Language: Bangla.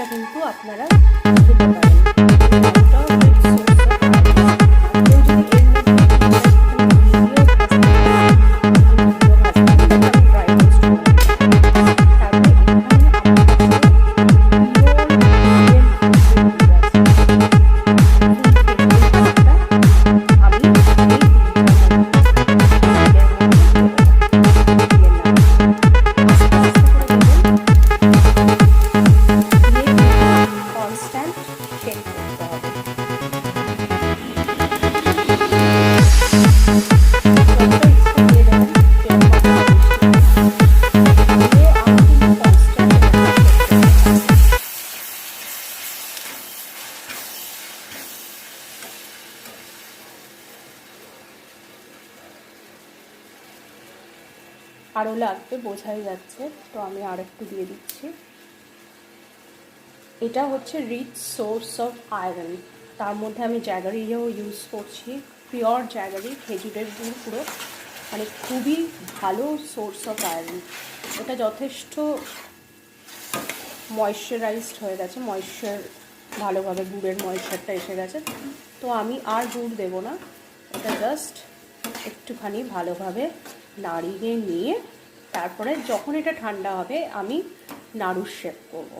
কিন্তু আপনারা খেতে পারেন। এতটাও rich source of iron। আর কেউ যদি এর মধ্যে ঘিও ভাজতে চান, ঘিও ভাজতে পারেন, আমি ড্রাই রোস্ট করে নিলাম। তারপরে এখানে আমার কাছে পিওর গুড়ের খেজুরের গুড় আছে, সেই খেজুরের গুড়টা আমি এই দুধটার মধ্যে তেলের মধ্যে দিয়ে দেবো, দিয়ে নাড়বো। আস্তে আস্তে করে দেবেন, দিয়ে কিন্তু কনস্ট্যান্ট শেক করতে হবে। যতটা ইচ্ছা দিয়ে দেবেন, যেরকম আপনারা মিষ্টি খান, দিয়ে আমি কিন্তু কনস্ট্যান্ট এটাকে শেক করতে থাকবো। আরও লাগবে বোঝাই যাচ্ছে, তো আমি আর একটু দিয়ে দিচ্ছি। এটা হচ্ছে রিচ সোর্স অফ আয়রন। তার মধ্যে আমি জ্যাগারিও ইউজ করছি, পিওর জ্যাগারি খেজুরের গুড়, পুরো মানে খুবই ভালো সোর্স অফ আয়রন। এটা যথেষ্ট ময়েশ্চারাইজড হয়ে গেছে, ময়েশ্চার ভালোভাবে গুড়ের ময়েশ্চারটা এসে গেছে। তো আমি আর গুড় দেবো না, এটা জাস্ট একটুখানি ভালোভাবে নাড়িয়ে নিয়ে তারপরে যখন এটা ঠান্ডা হবে আমি নাড়ুর শেপ করবো।